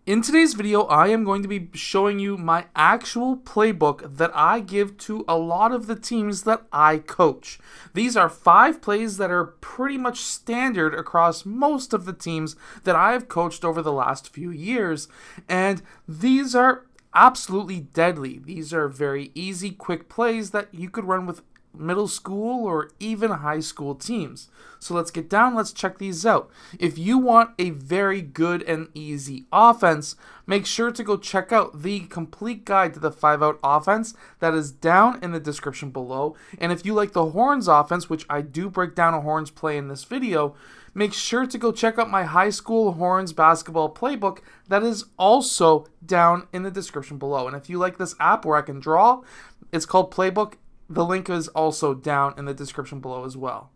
In today's video, I am going to be showing you my actual playbook that I give to a lot of the teams that I coach. These are 5 plays that are pretty much standard across most of the teams that I have coached over the last few years, and these are absolutely deadly. These are very easy, quick plays that you could run with middle school or even high school teams. So let's get down, let's check these out. If you want a very good and easy offense, make sure to go check out the complete guide to the 5-out offense that is down in the description below. And if you like the horns offense, which I do break down a horns play in this video, make sure to go check out my high school horns basketball playbook that is also down in the description below. And if you like this app where I can draw, it's called Playbook. The link is also down in the description below as well.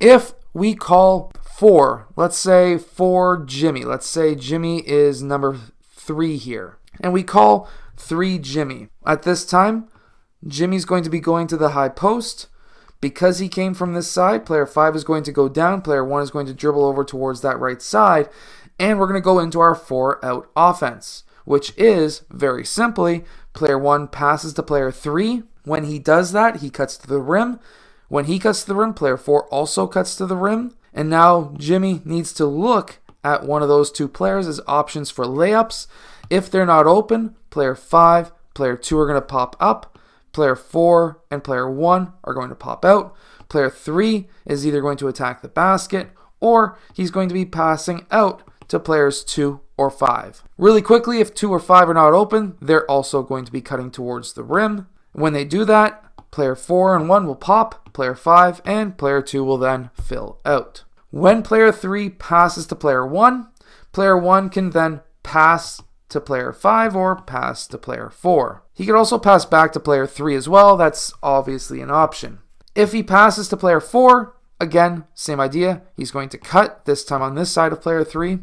If we call 4, let's say for Jimmy. Let's say Jimmy is number 3 here. And we call 3 Jimmy. At this time, Jimmy's going to be going to the high post. Because he came from this side, player 5 is going to go down. Player 1 is going to dribble over towards that right side. And we're going to go into our 4-out offense, which is, very simply, player 1 passes to player 3. When he does that, he cuts to the rim. When he cuts to the rim, player 4 also cuts to the rim. And now Jimmy needs to look at one of those 2 players as options for layups. If they're not open, player 5, player 2 are going to pop up. Player 4 and player 1 are going to pop out. Player 3 is either going to attack the basket or he's going to be passing out to players 2 or 5. Really quickly, if 2 or 5 are not open, they're also going to be cutting towards the rim. When they do that, player 4 and 1 will pop, player 5 and player 2 will then fill out. When player 3 passes to player 1 can then pass to player 5 or pass to player 4. He could also pass back to player 3 as well. That's obviously an option. If he passes to player 4, again, same idea. He's going to cut, this time on this side of player 3.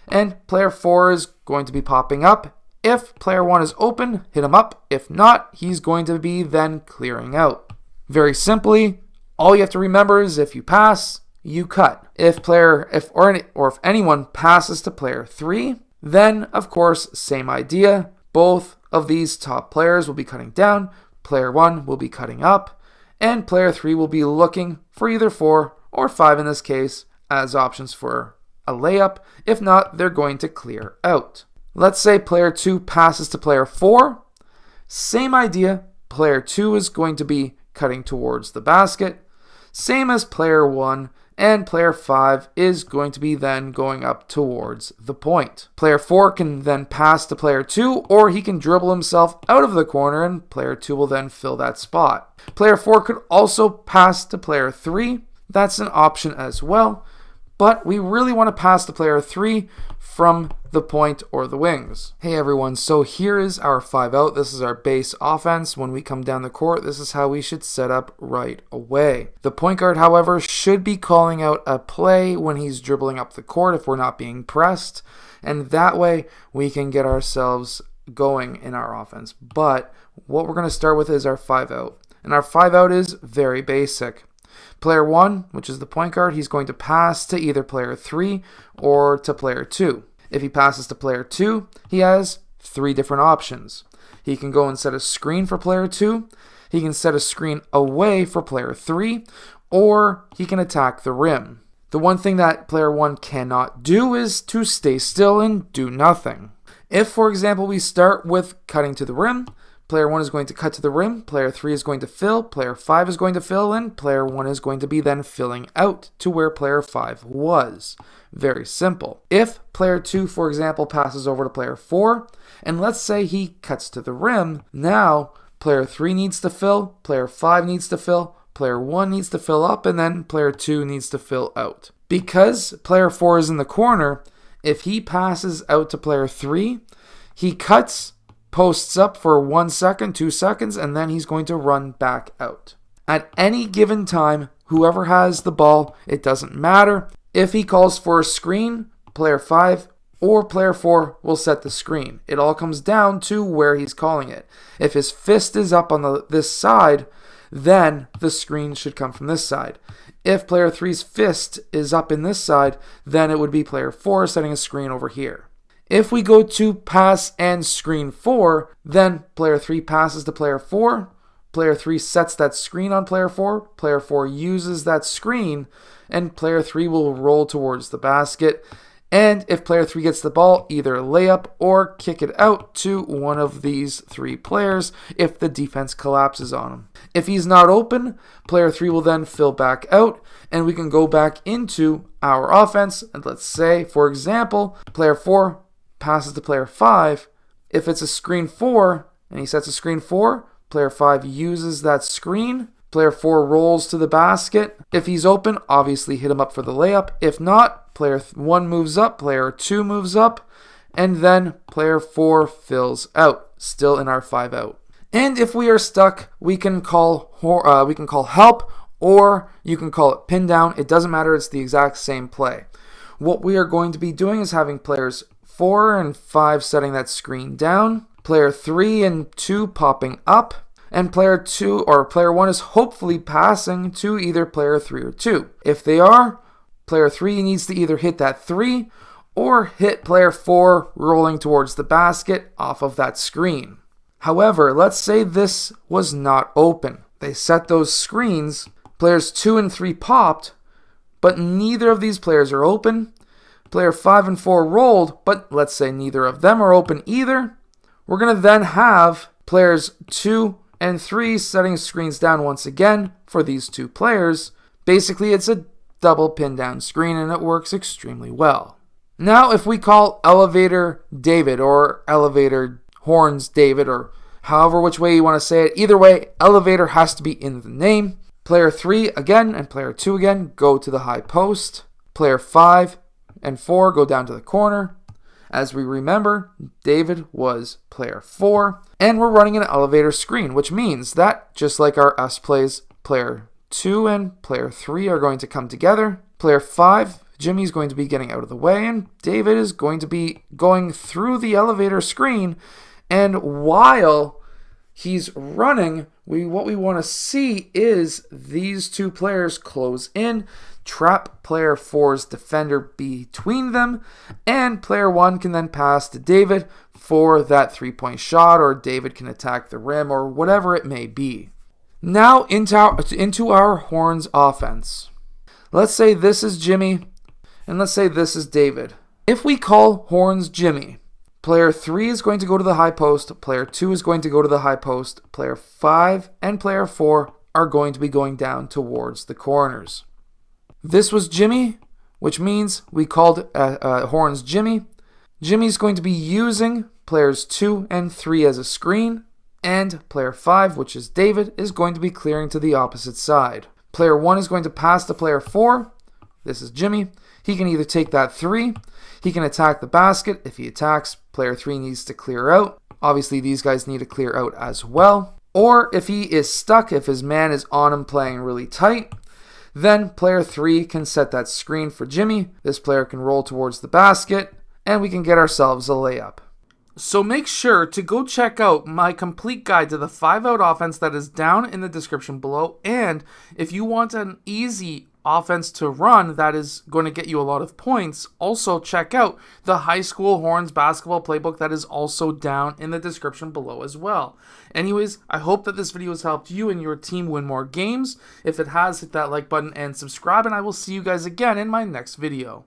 And player 4 is going to be popping up. If player 1 is open, hit him up. If not, he's going to be then clearing out. Very simply, all you have to remember is if you pass, you cut. If anyone passes to player 3, then of course, same idea. Both of these top players will be cutting down. Player 1 will be cutting up, and player 3 will be looking for either 4 or 5 in this case as options for a layup. If not, they're going to clear out. Let's say player 2 passes to player 4. Same idea. Player 2 is going to be cutting towards the basket. Same as player 1. And player 5 is going to be then going up towards the point. Player 4 can then pass to player 2, or he can dribble himself out of the corner and player 2 will then fill that spot. Player 4 could also pass to player 3. That's an option as well. But we really want to pass to player 3 from the point or the wings. Hey everyone, so here is our 5-out. This is our base offense. When we come down the court, this is how we should set up right away. The point guard, however, should be calling out a play when he's dribbling up the court if we're not being pressed. And that way we can get ourselves going in our offense. But what we're going to start with is our 5-out. And our 5-out is very basic. Player 1, which is the point guard, he's going to pass to either player 3 or to player 2. If he passes to player 2, he has 3 different options. He can go and set a screen for player 2, he can set a screen away for player 3, or he can attack the rim. The one thing that player 1 cannot do is to stay still and do nothing. If, for example, we start with cutting to the rim, player 1 is going to cut to the rim, player 3 is going to fill, player 5 is going to fill, and player 1 is going to be then filling out to where player 5 was. Very simple. If player 2, for example, passes over to player 4, and let's say he cuts to the rim, now player 3 needs to fill, player 5 needs to fill, player 1 needs to fill up, and then player 2 needs to fill out. Because player 4 is in the corner, if he passes out to player 3, he cuts, posts up for 1 second, 2 seconds, and then he's going to run back out. At any given time, whoever has the ball, it doesn't matter. If he calls for a screen, player 5 or player 4 will set the screen. It all comes down to where he's calling it. If his fist is up on this side, then the screen should come from this side. If player 3's fist is up in this side, then it would be player 4 setting a screen over here. If we go to pass and screen 4, then player 3 passes to player 4. Player 3 sets that screen on player 4. Player 4 uses that screen, and player 3 will roll towards the basket. And if player 3 gets the ball, either layup or kick it out to one of these 3 players if the defense collapses on him. If he's not open, player 3 will then fill back out, and we can go back into our offense. And let's say, for example, player 4 passes to player 5. If it's a screen 4 and he sets a screen 4, player 5 uses that screen. Player 4 rolls to the basket. If he's open, obviously hit him up for the layup. If not, player 1 moves up, player 2 moves up, and then player 4 fills out, still in our 5 out. And if we are stuck, we can call help, or you can call it pin down. It doesn't matter, it's the exact same play. What we are going to be doing is having players 4 and 5 setting that screen down, player 3 and 2 popping up, and player 1 is hopefully passing to either player 3 or 2. If they are, player 3 needs to either hit that 3 or hit player 4 rolling towards the basket off of that screen. However, let's say this was not open. They set those screens, players 2 and 3 popped, but neither of these players are open. Player 5 and 4 rolled, but let's say neither of them are open either. We're going to then have players 2 and 3 setting screens down once again for these 2 players. Basically, it's a double pin down screen, and it works extremely well. Now, if we call elevator David or elevator horns David, or however which way you want to say it, either way, elevator has to be in the name. Player 3 again and player 2 again go to the high post. Player 5 and 4 go down to the corner. As we remember, David was player 4, and we're running an elevator screen, which means that, just like our S plays, player 2 and player 3 are going to come together. Player 5, Jimmy's going to be getting out of the way, and David is going to be going through the elevator screen, and while he's running, what we want to see is these 2 players close in, trap player 4's defender between them, and player 1 can then pass to David for that 3-point shot, or David can attack the rim, or whatever it may be. Now into our horns offense. Let's say this is Jimmy, and let's say this is David. If we call horns Jimmy, player 3 is going to go to the high post, player 2 is going to go to the high post, player 5 and player 4 are going to be going down towards the corners. This was Jimmy, which means we called horns Jimmy. Jimmy's going to be using players 2 and 3 as a screen, and player 5, which is David, is going to be clearing to the opposite side. Player 1 is going to pass to player 4. This is Jimmy. He can either take that 3, he can attack the basket. If he attacks, player 3 needs to clear out. Obviously, these guys need to clear out as well. Or if he is stuck, if his man is on him playing really tight, then player 3 can set that screen for Jimmy. This player can roll towards the basket, and we can get ourselves a layup. So make sure to go check out my complete guide to the 5-out offense that is down in the description below. And if you want an easy offense to run that is going to get you a lot of points, also check out the high school horns basketball playbook that is also down in the description below as well. Anyways, I hope that this video has helped you and your team win more games. If it has, hit that like button and subscribe, and I will see you guys again in my next video.